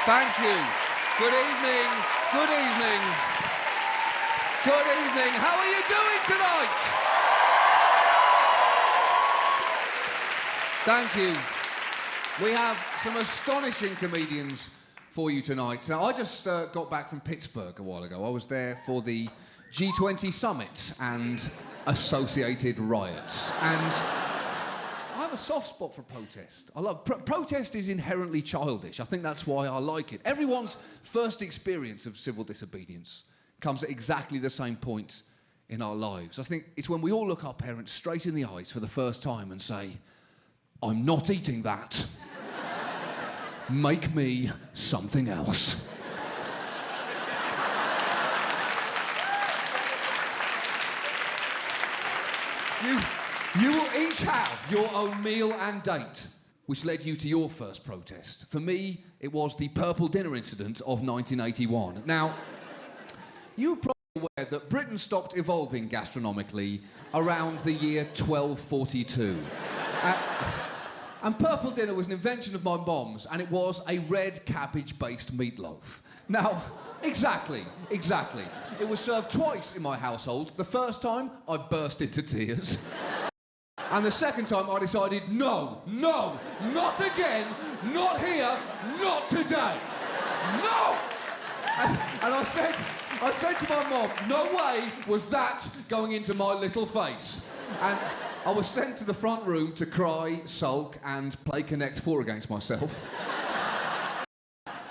Thank you. Good evening. Good evening. Good evening. How are you doing tonight? Thank you. We have some astonishing comedians for you tonight. Now, I just got back from Pittsburgh a while ago. I was there for the G20 summit and associated riots. And I have a soft spot for protest. I love protest is inherently childish. I think that's why I like it. Everyone's first experience of civil disobedience comes at exactly the same point in our lives. I think it's when we all look our parents straight in the eyes for the first time and say, "I'm not eating that. Make me something else." You will each have your own meal and date, which led you to your first protest. For me, it was the Purple Dinner incident of 1981. Now, you're probably aware that Britain stopped evolving gastronomically around the year 1242. And Purple Dinner was an invention of my mom's, and it was a red cabbage-based meatloaf. Now, exactly. It was served twice in my household. The first time, I burst into tears. And the second time, I decided, no, not again, not here, not today. No! And I said to my mom, no way was that going into my little face. And I was sent to the front room to cry, sulk, and play Connect 4 against myself.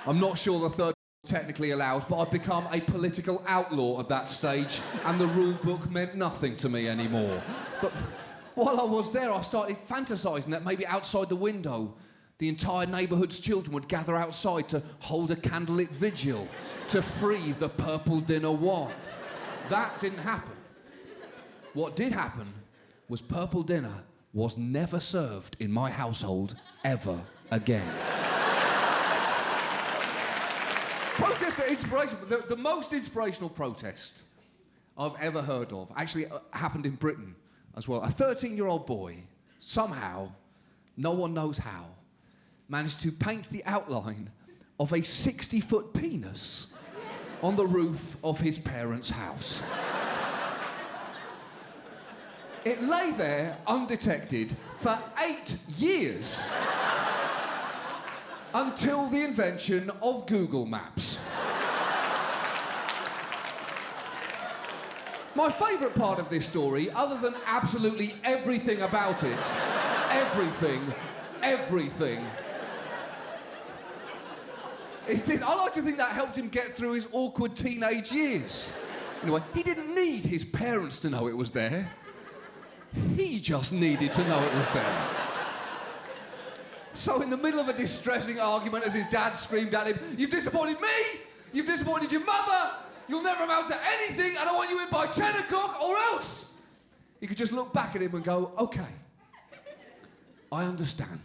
I'm not sure the third was technically allowed, but I'd become a political outlaw at that stage, and the rule book meant nothing to me anymore. But while I was there, I started fantasising that maybe outside the window, the entire neighbourhood's children would gather outside to hold a candlelit vigil to free the Purple Dinner one. That didn't happen. What did happen was Purple Dinner was never served in my household ever again. Protest are inspirational. The most inspirational protest I've ever heard of actually happened in Britain as well. A 13-year-old boy, somehow, no one knows how, managed to paint the outline of a 60-foot penis on the roof of his parents' house. It lay there undetected for 8 years until the invention of Google Maps. My favourite part of this story, other than absolutely everything about it, everything, is this. I like to think that helped him get through his awkward teenage years. Anyway, he didn't need his parents to know it was there. He just needed to know it was there. So in the middle of a distressing argument as his dad screamed at him, "You've disappointed me, you've disappointed your mother, you'll never amount to anything, and I want you in by 10 o'clock or else," he could just look back at him and go, "Okay, I understand.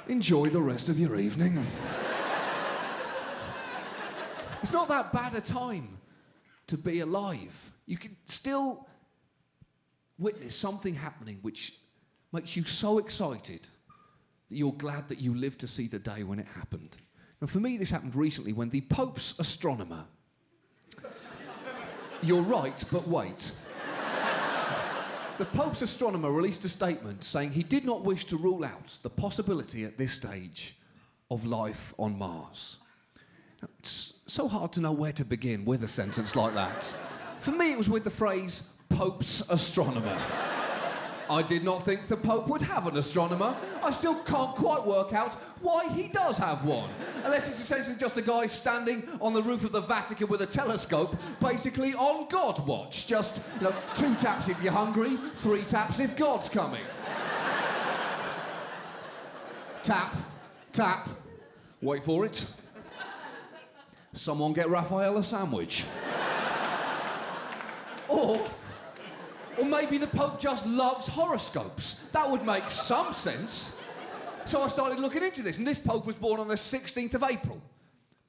Enjoy the rest of your evening." It's not that bad a time to be alive. You can still witness something happening which makes you so excited that you're glad that you lived to see the day when it happened. Now, for me, this happened recently when the Pope's astronomer... You're right, but wait. The Pope's astronomer released a statement saying he did not wish to rule out the possibility at this stage of life on Mars. Now, it's so hard to know where to begin with a sentence like that. For me, it was with the phrase, Pope's astronomer. I did not think the Pope would have an astronomer. I still can't quite work out why he does have one. Unless it's essentially just a guy standing on the roof of the Vatican with a telescope, basically on God watch. Just, 2 taps if you're hungry, 3 taps if God's coming. Tap, tap, wait for it. Someone get Raphael a sandwich. Or maybe the Pope just loves horoscopes. That would make some sense. So I started looking into this, and this Pope was born on the 16th of April,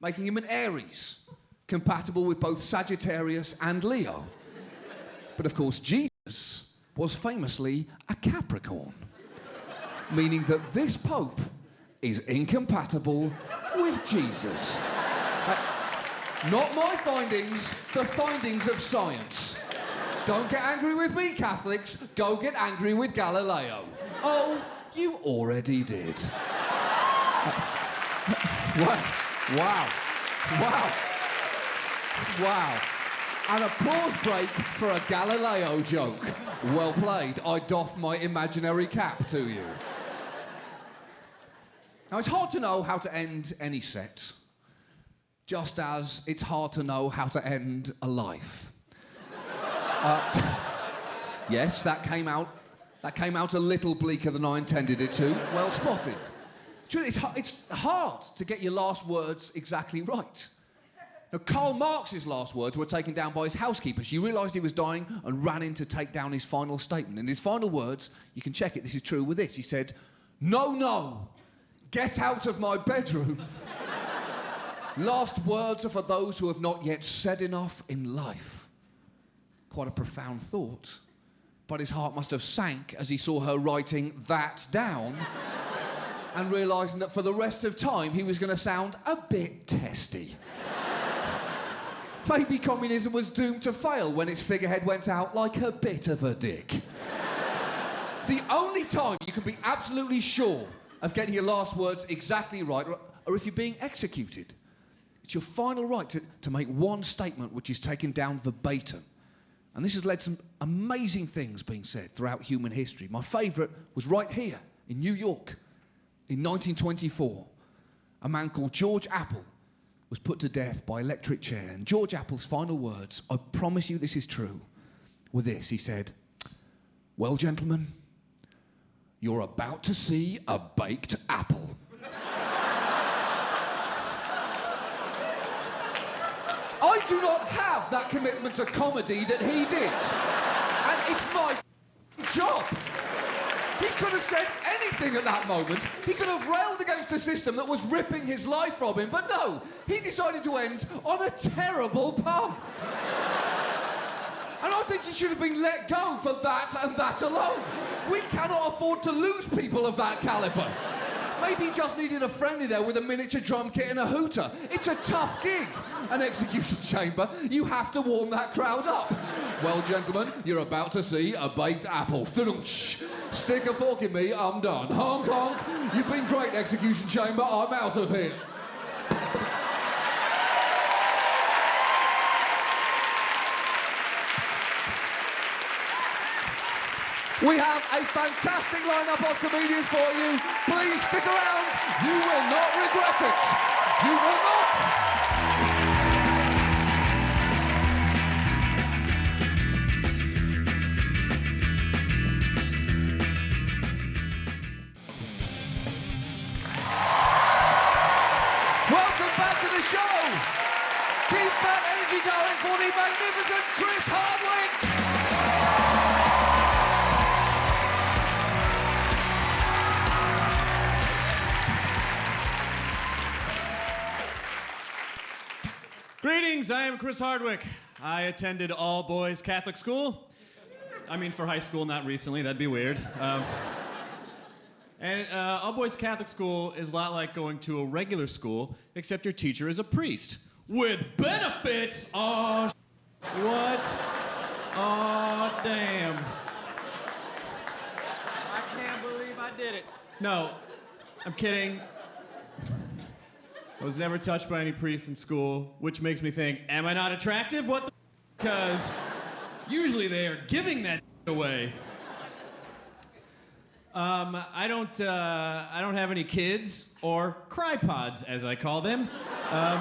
making him an Aries, compatible with both Sagittarius and Leo. But of course, Jesus was famously a Capricorn. meaning that this Pope is incompatible with Jesus. Not my findings, the findings of science. Don't get angry with me, Catholics. Go get angry with Galileo. Oh, you already did. Wow. An applause break for a Galileo joke. Well played. I doff my imaginary cap to you. Now, it's hard to know how to end any set, just as it's hard to know how to end a life. Yes, that came out a little bleaker than I intended it to. Well spotted. Truly, it's hard to get your last words exactly right. Now, Karl Marx's last words were taken down by his housekeeper. She realised he was dying and ran in to take down his final statement. And his final words, you can check it, this is true with this. He said, "No, get out of my bedroom." Last words are for those who have not yet said enough in life. Quite a profound thought. But his heart must have sank as he saw her writing that down and realising that for the rest of time he was going to sound a bit testy. Maybe communism was doomed to fail when its figurehead went out like a bit of a dick. The only time you can be absolutely sure of getting your last words exactly right are if you're being executed. It's your final right to make one statement which is taken down verbatim. And this has led to some amazing things being said throughout human history. My favourite was right here in New York in 1924. A man called George Apple was put to death by electric chair. And George Apple's final words, I promise you this is true, were this. He said, "Well, gentlemen, you're about to see a baked apple." I do not have that commitment to comedy that he did. And it's my job. He could have said anything at that moment. He could have railed against the system that was ripping his life from him. But no, he decided to end on a terrible pun. And I think he should have been let go for that and that alone. We cannot afford to lose people of that calibre. Maybe he just needed a friendly there with a miniature drum kit and a hooter. It's a tough gig, an execution chamber. You have to warm that crowd up. Well, gentlemen, you're about to see a baked apple. Stick a fork in me, I'm done. Honk, honk. You've been great, execution chamber. I'm out of here. We have a fantastic lineup of comedians for you. Please stick around. You will not regret it. You will not. Welcome back to the show. Keep that energy going for the magnificent Chris Hardwick. Greetings, I am Chris Hardwick. I attended all-boys Catholic school. I mean, for high school, not recently, that'd be weird. And all-boys Catholic school is a lot like going to a regular school, except your teacher is a priest. With benefits? Oh, what? Oh, damn. I can't believe I did it. No, I'm kidding. I was never touched by any priests in school, which makes me think, am I not attractive? What the Because usually they are giving that away. I don't have any kids, or crypods, as I call them. I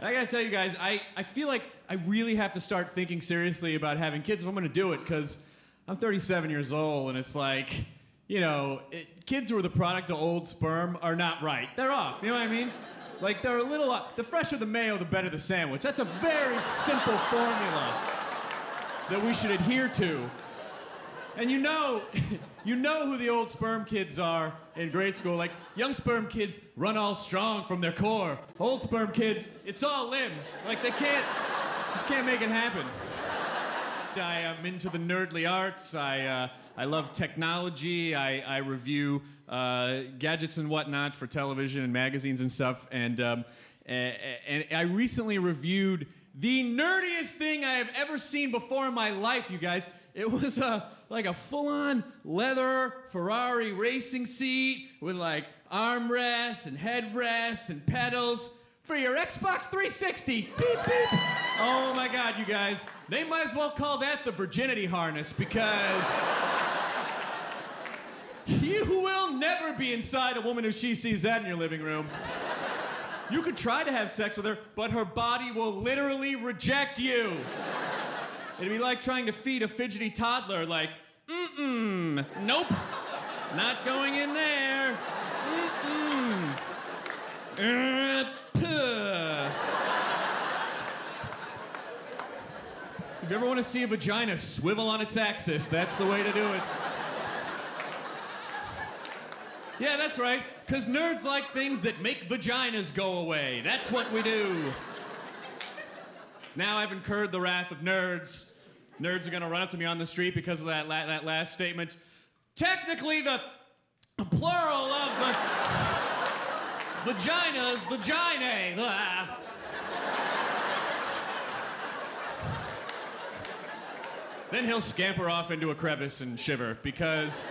gotta tell you guys, I feel like I really have to start thinking seriously about having kids if I'm gonna do it, because I'm 37 years old, and it's like, you know, kids who are the product of old sperm are not right. They're off, you know what I mean? Like, they're a little, the fresher the mayo, the better the sandwich. That's a very simple formula that we should adhere to. And you know who the old sperm kids are in grade school. Like, young sperm kids run all strong from their core. Old sperm kids, it's all limbs. Like, they just can't make it happen. I am into the nerdly arts. I love technology. I review gadgets and whatnot for television and magazines and stuff. And I recently reviewed the nerdiest thing I have ever seen before in my life, you guys. It was like a full-on leather Ferrari racing seat with like armrests and headrests and pedals for your Xbox 360. Beep, beep. Oh my God, you guys. They might as well call that the virginity harness because you will never be inside a woman if she sees that in your living room. You could try to have sex with her, but her body will literally reject you. It'd be like trying to feed a fidgety toddler, like, nope, not going in there. If you ever want to see a vagina swivel on its axis, that's the way to do it. Yeah, that's right, because nerds like things that make vaginas go away. That's what we do. Now I've incurred the wrath of nerds. Nerds are going to run up to me on the street because of that last statement. Technically, the plural of vaginas, vaginae. Ah. Then he'll scamper off into a crevice and shiver because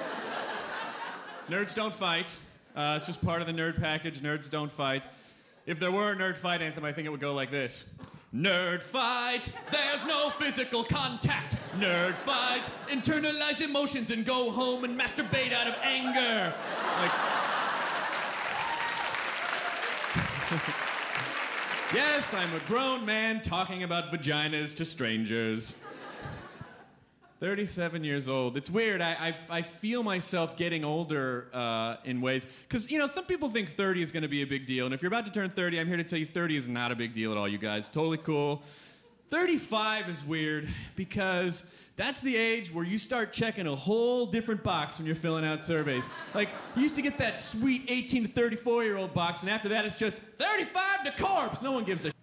nerds don't fight. It's just part of the nerd package. Nerds don't fight. If there were a nerd fight anthem, I think it would go like this. Nerd fight, there's no physical contact. Nerd fight, internalize emotions and go home and masturbate out of anger. Like, yes, I'm a grown man talking about vaginas to strangers. 37 years old. It's weird. I feel myself getting older in ways. Because, you know, some people think 30 is going to be a big deal. And if you're about to turn 30, I'm here to tell you 30 is not a big deal at all, you guys. Totally cool. 35 is weird because that's the age where you start checking a whole different box when you're filling out surveys. Like, you used to get that sweet 18 to 34-year-old box, and after that it's just 35 to corpse. No one gives a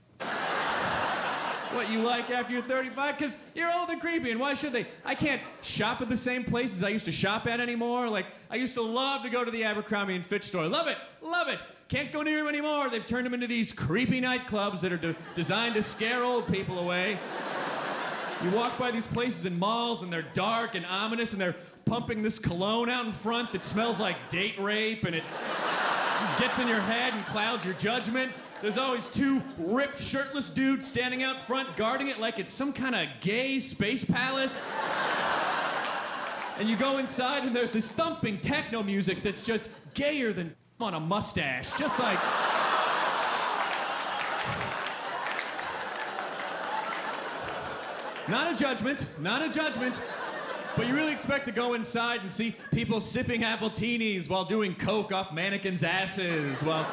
what you like after you're 35, because you're old and creepy, and why should they? I can't shop at the same places I used to shop at anymore. Like, I used to love to go to the Abercrombie & Fitch store. Love it, love it. Can't go near them anymore. They've turned them into these creepy nightclubs that are designed to scare old people away. You walk by these places in malls, and they're dark and ominous, and they're pumping this cologne out in front that smells like date rape, and it gets in your head and clouds your judgment. There's always two ripped, shirtless dudes standing out front guarding it like it's some kind of gay space palace. And you go inside and there's this thumping techno music that's just gayer than on a mustache. Just like... Not a judgment, not a judgment. But you really expect to go inside and see people sipping appletinis while doing coke off mannequins' asses, while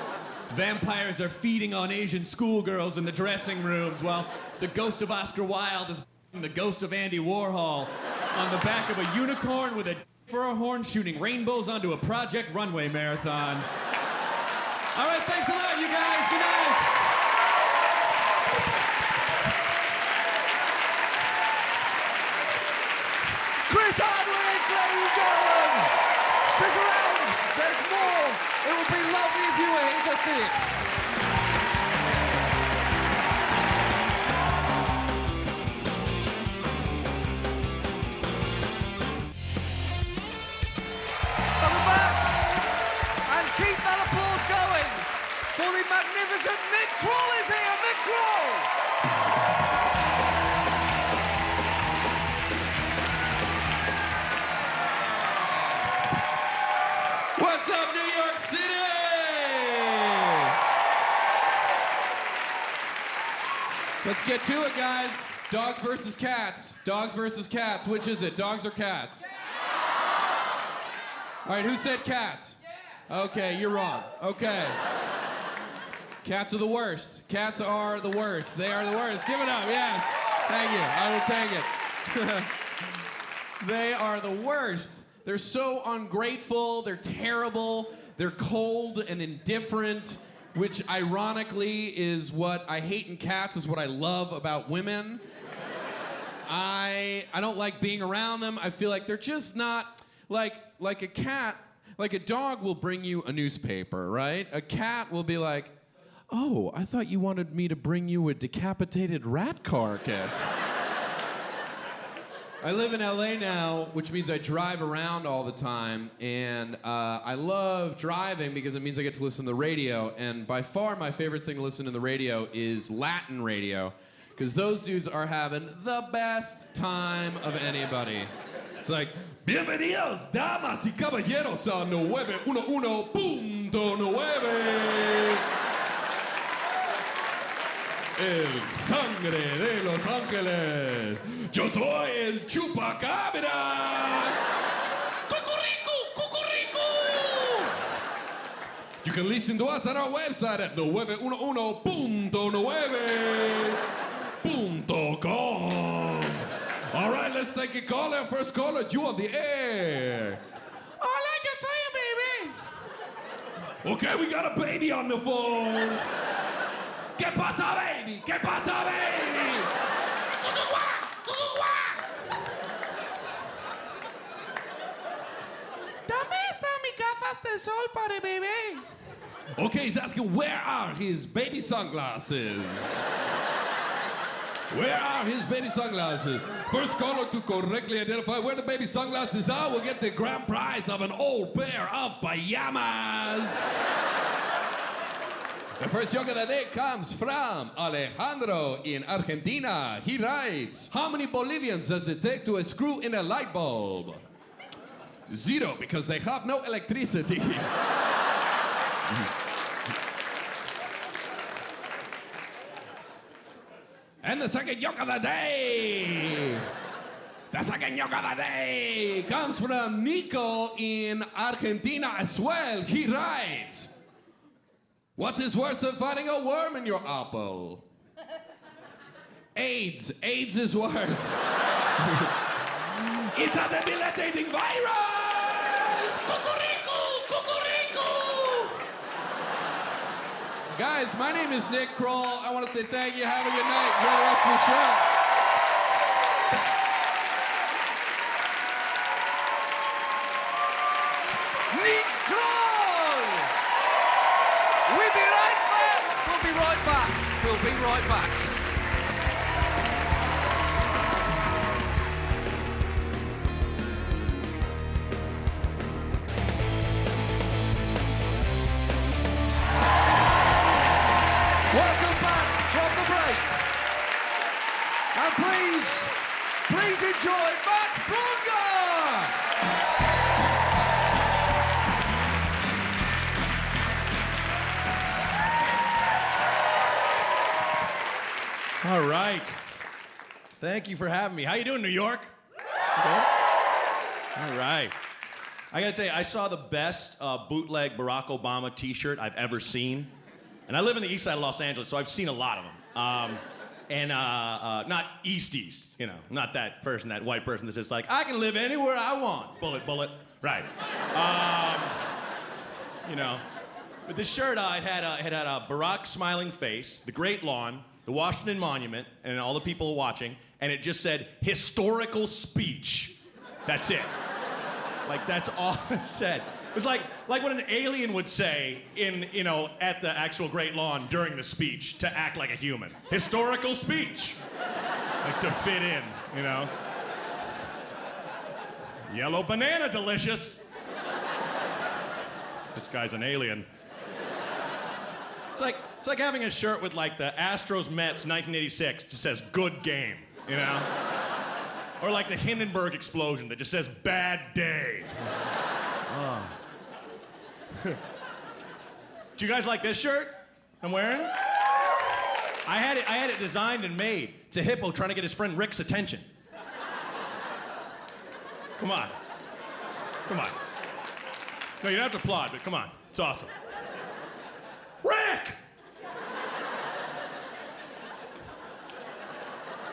vampires are feeding on Asian schoolgirls in the dressing rooms, while the ghost of Oscar Wilde is the ghost of Andy Warhol on the back of a unicorn with a for a horn shooting rainbows onto a Project Runway marathon. All right, thanks a lot, you guys. Good night. Chris Hardwick, ladies and gentlemen. Stick around. There's more. It would be lovely if you were here to see it. Welcome back. And keep that applause going for the magnificent Nick Kroll is here. Nick Kroll. What's up, New York City? Let's get to it, guys. Dogs versus cats. Dogs versus cats. Which is it, dogs or cats? All right, who said cats? Okay, you're wrong. Okay. Cats are the worst. Cats are the worst. They are the worst. Give it up, yes. Thank you, I will take it. They are the worst. They're so ungrateful, they're terrible, they're cold and indifferent, which ironically is what I hate in cats, is what I love about women. I don't like being around them. I feel like they're just not like a cat. Like a dog will bring you a newspaper, right? A cat will be like, "Oh, I thought you wanted me to bring you a decapitated rat carcass." I live in LA now, which means I drive around all the time, and I love driving because it means I get to listen to the radio, and by far my favorite thing to listen to the radio is Latin radio, because those dudes are having the best time of anybody. It's like, "Bienvenidos, damas y caballeros, a 911.9. El sangre de Los Ángeles. Yo soy el chupacabra. Cucuricu, cucuricu." You can listen to us at our website at 911.9.com. All right, let's take a caller. First caller, you on the air. Hola, yo soy a baby. Okay, we got a baby on the phone. ¿Qué pasa, baby? ¿Qué pasa, baby? ¿Dónde están mis gafas de sol para bebés? Okay, he's asking where are his baby sunglasses? Where are his baby sunglasses? First caller to correctly identify where the baby sunglasses are will get the grand prize of an old pair of pajamas. The first joke of the day comes from Alejandro in Argentina. He writes, "How many Bolivians does it take to screw in a light bulb?" 0, because they have no electricity. And the second joke of the day. The second joke of the day comes from Nico in Argentina as well. He writes, "What is worse than finding a worm in your apple?" AIDS. AIDS is worse. It's a debilitating virus! Cucuricu! Cucuricu! Guys, my name is Nick Kroll. I want to say thank you. Have a good night. Enjoy the rest of the show. Nick Kroll! We'll be right back. We'll be right back. We'll be right back. Welcome back from the break. And please enjoy Matt Brunga! All right. Thank you for having me. How you doing, New York? Good? All right. I gotta tell you, I saw the best bootleg Barack Obama t-shirt I've ever seen. And I live in the east side of Los Angeles, so I've seen a lot of them. Not East, you know, not that person, that white person that's just like, I can live anywhere I want. Bullet, bullet. Right. You know, but this shirt, it had a Barack smiling face, the Great Lawn, the Washington Monument, and all the people watching, and it just said, historical speech. That's it. Like, that's all it said. It was like what an alien would say at the actual Great Lawn during the speech to act like a human. Historical speech. Like, to fit in, you know? Yellow banana, delicious. This guy's an alien. It's like having a shirt with like the Astros Mets 1986 just says good game, you know? Or like the Hindenburg explosion that just says bad day. Oh. Do you guys like this shirt I'm wearing? I had it designed and made. It's a hippo trying to get his friend Rick's attention. Come on. Come on. No, you don't have to applaud, but come on. It's awesome. Rick!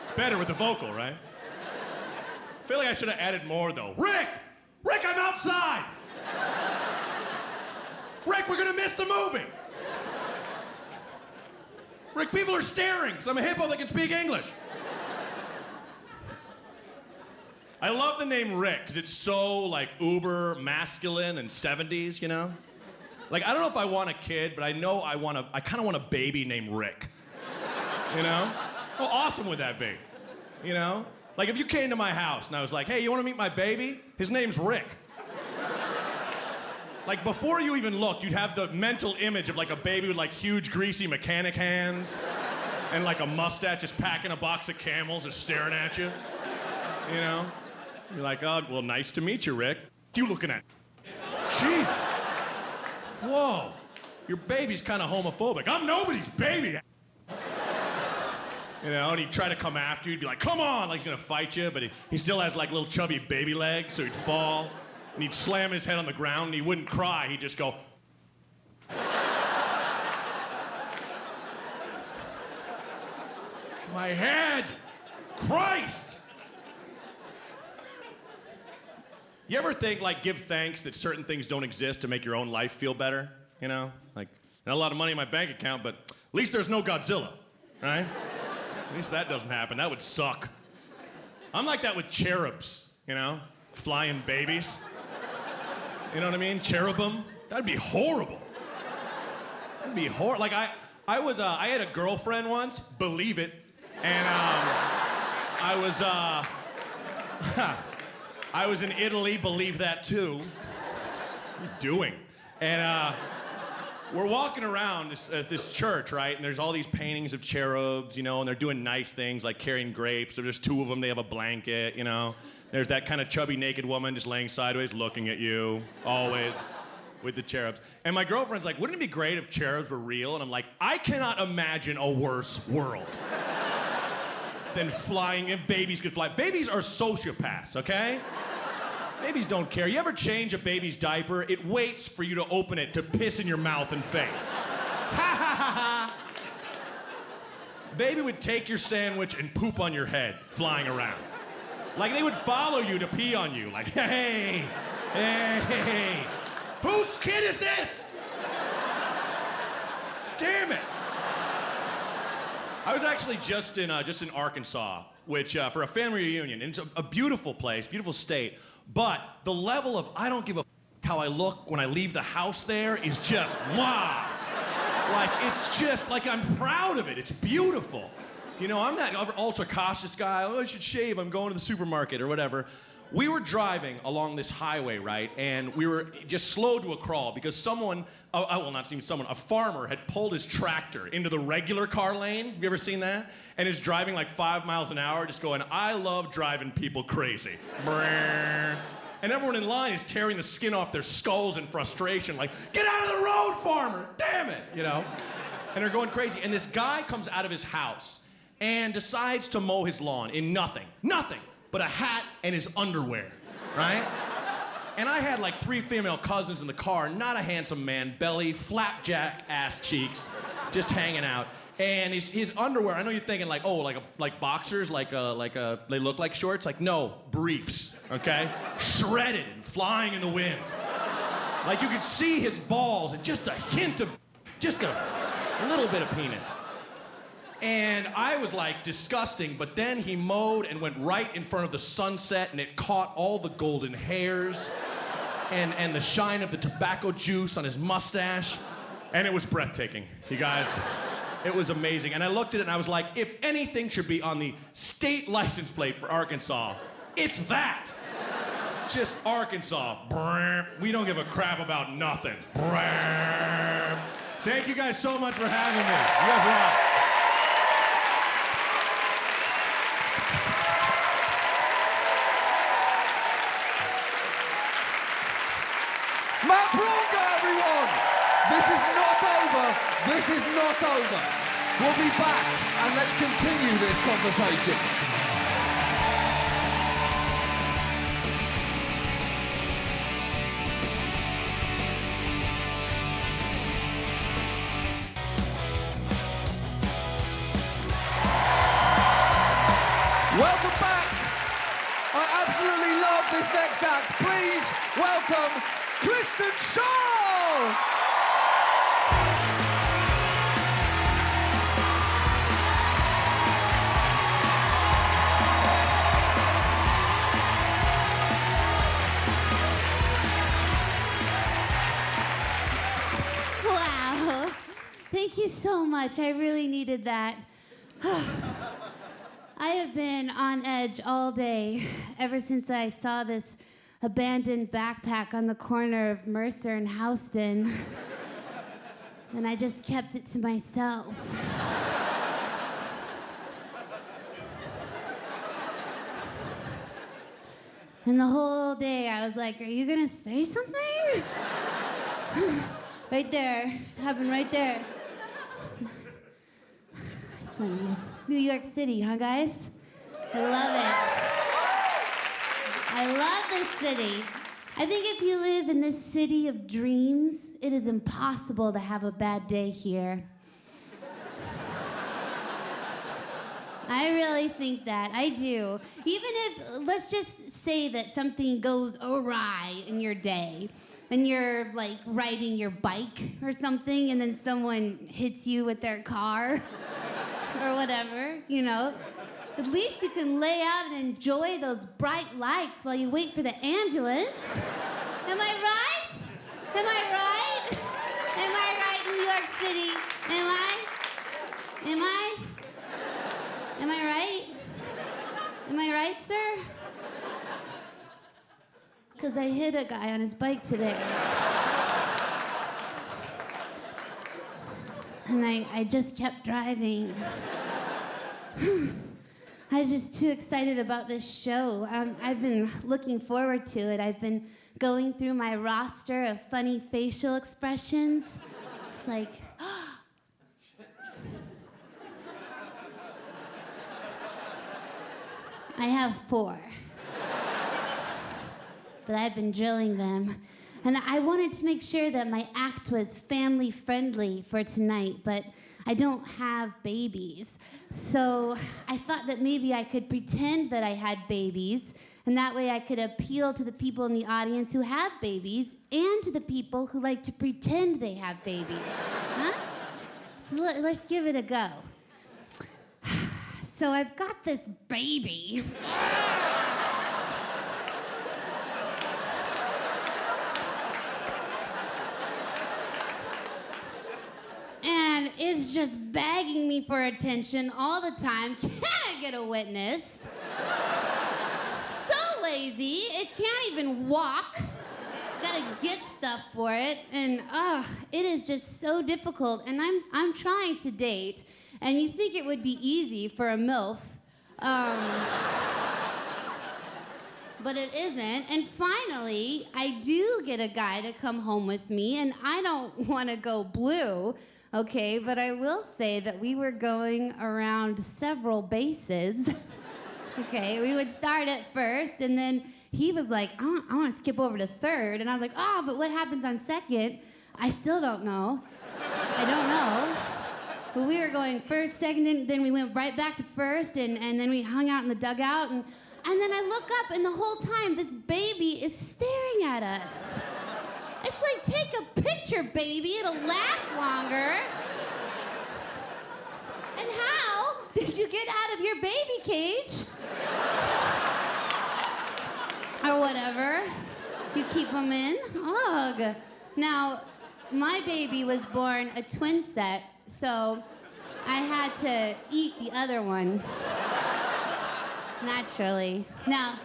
It's better with the vocal, right? I feel like I should have added more, though. Rick! Rick, I'm outside! Rick, we're gonna miss the movie! Rick, people are staring, because I'm a hippo that can speak English. I love the name Rick because it's so like uber masculine and 70s, you know? Like, I don't know if I want a kid, but I know I kind of want a baby named Rick. You know? How awesome would that be? You know? Like, if you came to my house and I was like, hey, you want to meet my baby? His name's Rick. Like, before you even looked, you'd have the mental image of like a baby with like huge greasy mechanic hands and like a mustache just packing a box of Camels just staring at you. You know? You're like, oh, well, nice to meet you, Rick. What are you looking at? Jesus. Whoa. Your baby's kind of homophobic. I'm nobody's baby. You know, and he'd try to come after you. He'd be like, come on, like he's gonna fight you, but he still has like little chubby baby legs, so he'd fall. And he'd slam his head on the ground, and he wouldn't cry. He'd just go... My head! Christ! You ever think, like, give thanks that certain things don't exist to make your own life feel better? You know? Like, not a lot of money in my bank account, but at least there's no Godzilla, right? At least that doesn't happen. That would suck. I'm like that with cherubs, you know? Flying babies. You know what I mean? Cherubim. That'd be horrible. That'd be horrible. Like, I had a girlfriend once, believe it, and I was in Italy, believe that too. What are you doing? And we're walking around this church, right? And there's all these paintings of cherubs, you know, and they're doing nice things like carrying grapes. So there's two of them, they have a blanket, you know. There's that kind of chubby naked woman just laying sideways looking at you, always, with the cherubs. And my girlfriend's like, wouldn't it be great if cherubs were real? And I'm like, I cannot imagine a worse world than flying, if babies could fly. Babies are sociopaths, okay? Babies don't care. You ever change a baby's diaper? It waits for you to open it to piss in your mouth and face. Ha ha ha ha! Baby would take your sandwich and poop on your head, flying around. Like they would follow you to pee on you. Like, hey, hey, whose kid is this? Damn it! I was actually just in Arkansas, which for a family reunion. And it's a beautiful place, beautiful state. But the level of I don't give a how I look when I leave the house there is just wow. Like it's just like I'm proud of it. It's beautiful. You know, I'm that ultra cautious guy. Oh, I should shave. I'm going to the supermarket or whatever. We were driving along this highway, right? And we were just slowed to a crawl because someone, well, not even someone, a farmer had pulled his tractor into the regular car lane. You ever seen that? And is driving like 5 miles an hour, just going, I love driving people crazy. And everyone in line is tearing the skin off their skulls in frustration, like, get out of the road, farmer, damn it, you know? And they're going crazy. And this guy comes out of his house and decides to mow his lawn in nothing but a hat and his underwear, right? And I had like 3 female cousins in the car, not a handsome man, belly, flapjack ass cheeks, just hanging out. And his underwear, I know you're thinking like, oh, like boxers, like they look like shorts. Like, no, briefs, okay? Shredded and flying in the wind. Like you could see his balls and just a hint of, just a little bit of penis. And I was like, disgusting, but then he mowed and went right in front of the sunset and it caught all the golden hairs and the shine of the tobacco juice on his mustache. And it was breathtaking, you guys. It was amazing. And I looked at it and I was like, if anything should be on the state license plate for Arkansas, it's that. Just Arkansas. We don't give a crap about nothing. Thank you guys so much for having me. You guys rock. This is not over. This is not over. We'll be back and let's continue this conversation. Welcome back. I absolutely love this next act. Please welcome Kristen Schaal. so much. I really needed that. I have been on edge all day ever since I saw this abandoned backpack on the corner of Mercer and Houston. And I just kept it to myself. And the whole day I was like, are you gonna say something? Right there, it happened right there. So nice. New York City, huh guys? I love it. I love this city. I think if you live in this city of dreams, it is impossible to have a bad day here. I really think that, I do. Even if, let's just say that something goes awry in your day, and you're like riding your bike or something, and then someone hits you with their car, or whatever, you know. At least you can lay out and enjoy those bright lights while you wait for the ambulance. Am I right? Am I right? Am I right, New York City? Am I? Am I right? Am I right, sir? Because I hit a guy on his bike today. And I just kept driving. I was just too excited about this show. I've been looking forward to it. I've been going through my roster of funny facial expressions. Just like, I have 4. But I've been drilling them. And I wanted to make sure that my act was family friendly for tonight, but I don't have babies. So I thought that maybe I could pretend that I had babies, and that way I could appeal to the people in the audience who have babies and to the people who like to pretend they have babies. Huh? So let's give it a go. So I've got this baby. And it's just begging me for attention all the time. Can I get a witness? So lazy, it can't even walk. Gotta get stuff for it. And it is just so difficult. And I'm trying to date. And you think it would be easy for a MILF. But it isn't. And finally, I do get a guy to come home with me, and I don't want to go blue, okay? But I will say that we were going around several bases. Okay, we would start at first, and then he was like, I want to skip over to third. And I was like, but what happens on second? I still don't know. I don't know. But we were going first, second, then we went right back to first, and then we hung out in the dugout, and then I look up, and the whole time, this baby is staring at us. It's like, take a picture, baby. It'll last longer. And how did you get out of your baby cage? Or whatever. You keep them in. Ugh. Now, my baby was born a twin set, so I had to eat the other one. Naturally. Now,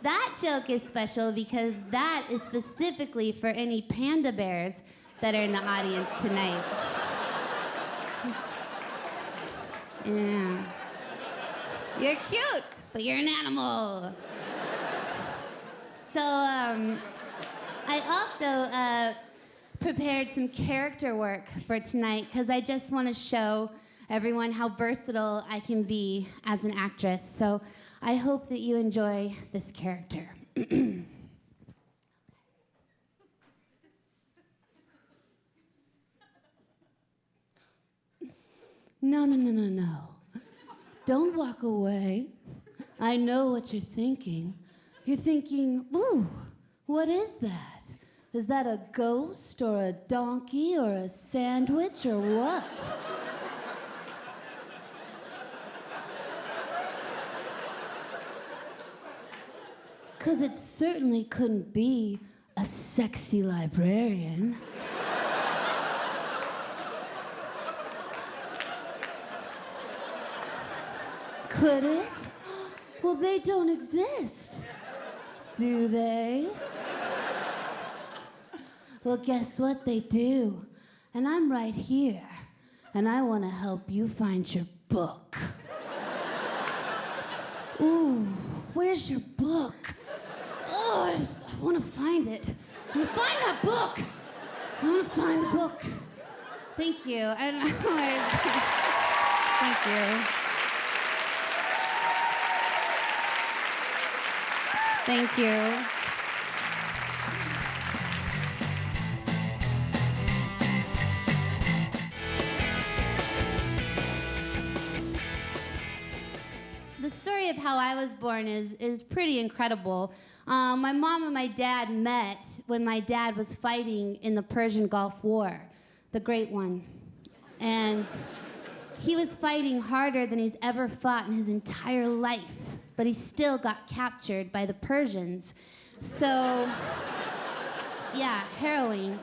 that joke is special because that is specifically for any panda bears that are in the audience tonight. Yeah. You're cute, but you're an animal. So, I also prepared some character work for tonight because I just want to show everyone how versatile I can be as an actress. So I hope that you enjoy this character. No. Don't walk away. I know what you're thinking. You're thinking, ooh, what is that? Is that a ghost or a donkey or a sandwich or what? Because it certainly couldn't be a sexy librarian. Could it? Well, they don't exist. Do they? Well, guess what? They do. And I'm right here. And I want to help you find your book. Ooh, where's your book? Oh, I want to find it. I want to find that book. I want to find the book. Thank you. I don't know where. Thank you. Thank you. The story of how I was born is pretty incredible. My mom and my dad met when my dad was fighting in the Persian Gulf War, the great one. And he was fighting harder than he's ever fought in his entire life, but he still got captured by the Persians. So, yeah, harrowing.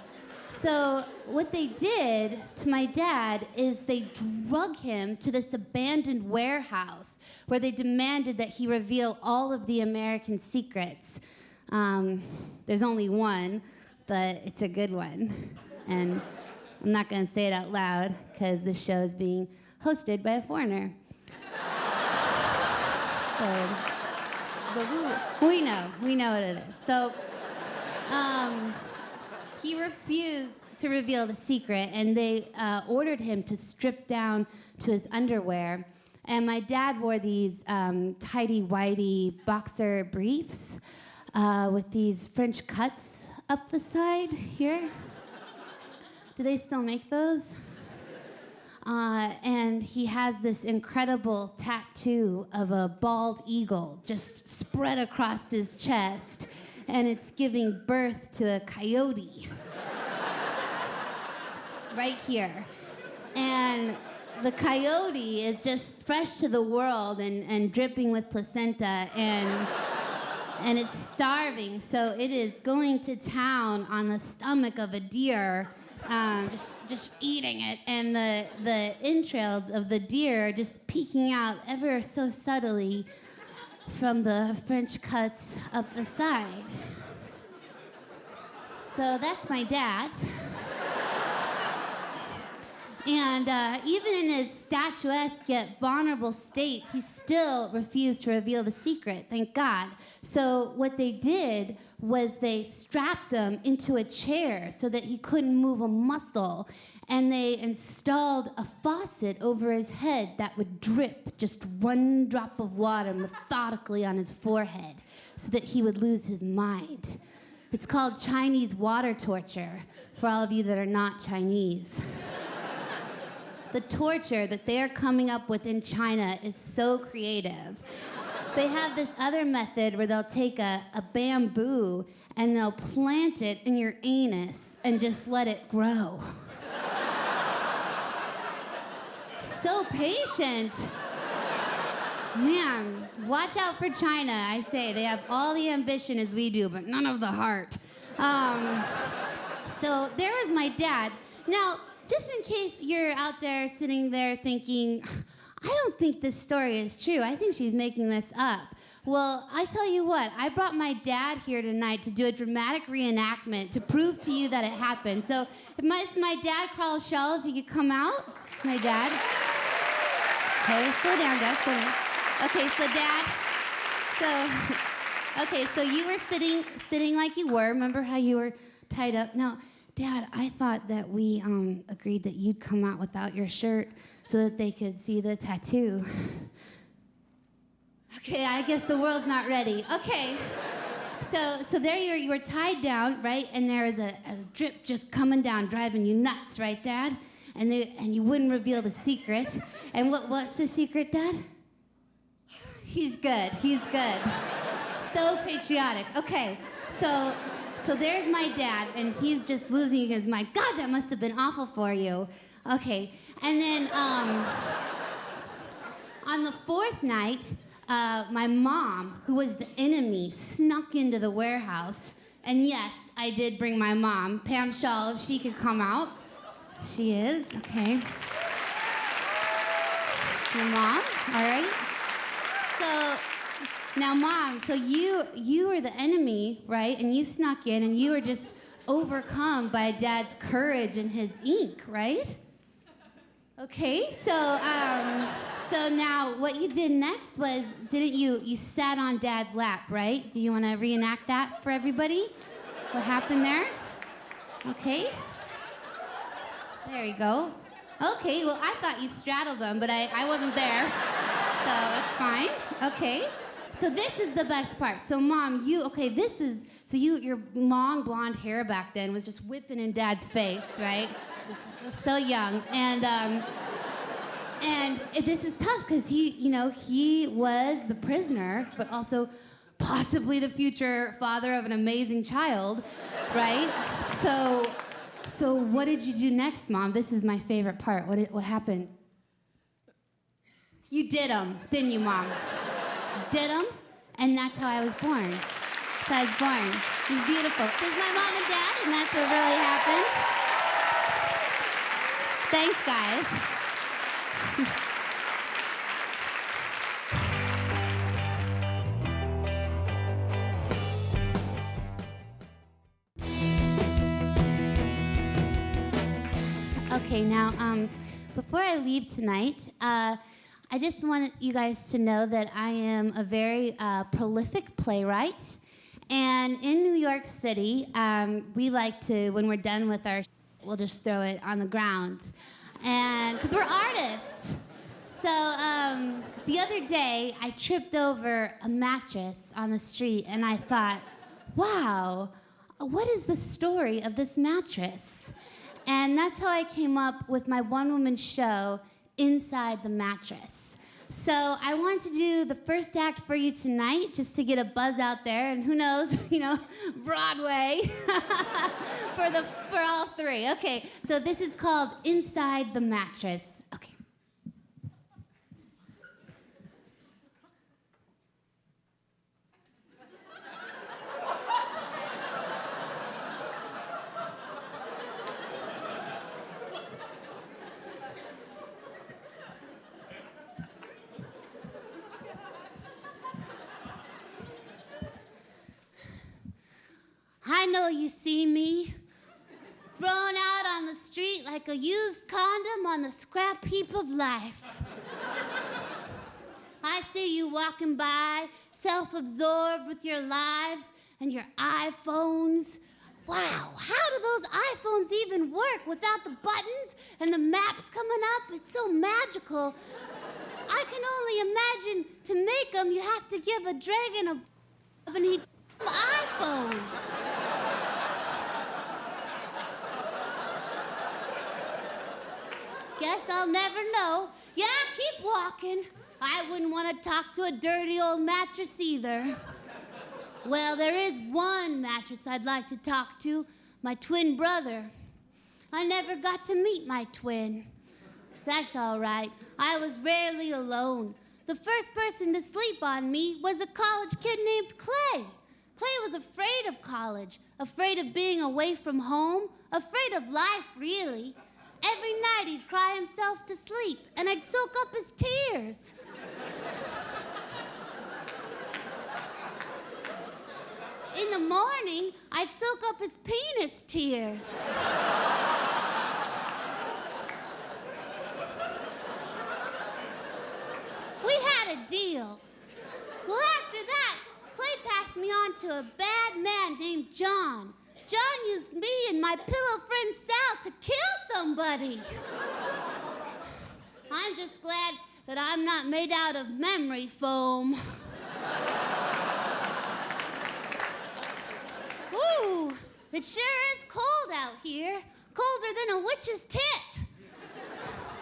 So what they did to my dad is they drug him to this abandoned warehouse where they demanded that he reveal all of the American secrets. There's only one, but it's a good one. And I'm not going to say it out loud because this show is being hosted by a foreigner. But we know what it is. So he refused to reveal the secret, and they ordered him to strip down to his underwear. And my dad wore these tighty-whitey boxer briefs with these French cuts up the side here. Do they still make those? And he has this incredible tattoo of a bald eagle just spread across his chest, and it's giving birth to a coyote. Right here. And the coyote is just fresh to the world and dripping with placenta, and it's starving, so it is going to town on the stomach of a deer, just eating it, and the entrails of the deer are just peeking out ever so subtly from the French cuts up the side. So that's my dad. And even in his statuesque yet vulnerable state, he still refused to reveal the secret, thank God. So what they did was they strapped him into a chair so that he couldn't move a muscle, and they installed a faucet over his head that would drip just one drop of water methodically on his forehead so that he would lose his mind. It's called Chinese water torture, for all of you that are not Chinese. The torture that they are coming up with in China is so creative. They have this other method where they'll take a bamboo and they'll plant it in your anus and just let it grow. So patient. Man, watch out for China, I say. They have all the ambition as we do, but none of the heart. So there was my dad. Now, just in case you're out there sitting there thinking, I don't think this story is true. I think she's making this up. Well, I tell you what, I brought my dad here tonight to do a dramatic reenactment to prove to you that it happened. So if my dad, Carl Schaal, if he could come out. My dad. Okay, slow down, guys, slow down. Okay, so Dad, so you were sitting like you were. Remember how you were tied up? Now, Dad, I thought that we agreed that you'd come out without your shirt so that they could see the tattoo. Okay, I guess the world's not ready. Okay, so there you were tied down, right? And there was a drip just coming down, driving you nuts, right, Dad? And you wouldn't reveal the secret. And what's the secret, Dad? He's good. So patriotic. Okay, so there's my dad, and he's just losing his mind. God, that must have been awful for you. Okay, and then on the fourth night, my mom, who was the enemy, snuck into the warehouse. And yes, I did bring my mom, Pam Schaal, if she could come out. She is, okay. Your mom, all right. So, now, Mom, so you were the enemy, right? And you snuck in, and you were just overcome by Dad's courage and his ink, right? Okay, so now what you did next was, didn't you sat on Dad's lap, right? Do you want to reenact that for everybody? What happened there? Okay. There you go. Okay, well, I thought you straddled them, but I wasn't there, so it's fine. Okay, so this is the best part. So, Mom, your long blonde hair back then was just whipping in Dad's face, right? This was so young, and this is tough because he was the prisoner, but also possibly the future father of an amazing child, right? So what did you do next, Mom? This is my favorite part. What happened? You did them, didn't you, Mom? Did them, and that's how I was born. That's how I was born. It was beautiful. This is my mom and dad, and that's what really happened. Thanks, guys. Okay, now, before I leave tonight, I just want you guys to know that I am a very prolific playwright. And in New York City, we like to, when we're done with our we'll just throw it on the ground. And, because we're artists. So, the other day, I tripped over a mattress on the street, and I thought, wow, what is the story of this mattress? And that's how I came up with my one-woman show, Inside the Mattress. So I want to do the first act for you tonight, just to get a buzz out there, and who knows, Broadway for all three. Okay, so this is called Inside the Mattress. Okay. I know you see me, thrown out on the street like a used condom on the scrap heap of life. I see you walking by, self-absorbed with your lives and your iPhones. Wow, how do those iPhones even work without the buttons and the maps coming up? It's so magical. I can only imagine to make them, you have to give a dragon a and he iPhone. Guess I'll never know. Yeah, keep walking. I wouldn't want to talk to a dirty old mattress either. Well, there is one mattress I'd like to talk to, my twin brother. I never got to meet my twin. That's all right. I was rarely alone. The first person to sleep on me was a college kid named Clay. Clay was afraid of college, afraid of being away from home, afraid of life, really. Every night he'd cry himself to sleep, and I'd soak up his tears. In the morning, I'd soak up his penis tears. We had a deal. Well, after that, Clay passed me on to a bad man named John. John used me and my pillow friend Sal to kill somebody. I'm just glad that I'm not made out of memory foam. Ooh, it sure is cold out here. Colder than a witch's tit.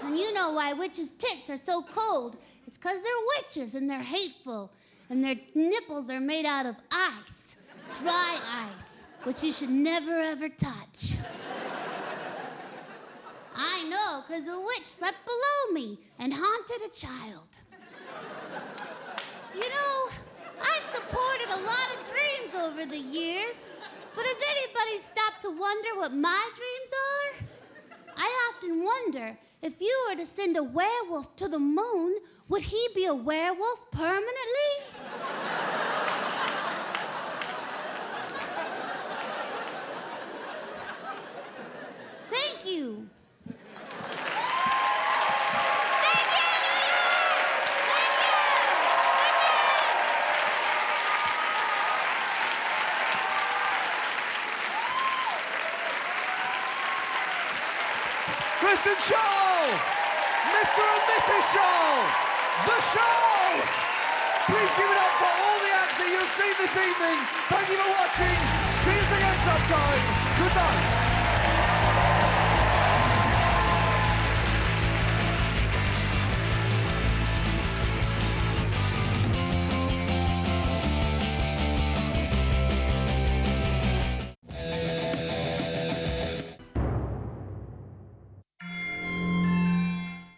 And you know why witches' tits are so cold. It's because they're witches and they're hateful. And their nipples are made out of ice, dry ice, which you should never ever touch. I know, because a witch slept below me and haunted a child. You know, I've supported a lot of dreams over the years, but has anybody stopped to wonder what my dreams are? I often wonder, if you were to send a werewolf to the moon, would he be a werewolf permanently? Thank you. Kristen Schaal, Mr. and Mrs. Schaal, the Schaals. Please give it up for all the acts that you've seen this evening. Thank you for watching. See us again sometime. Good night.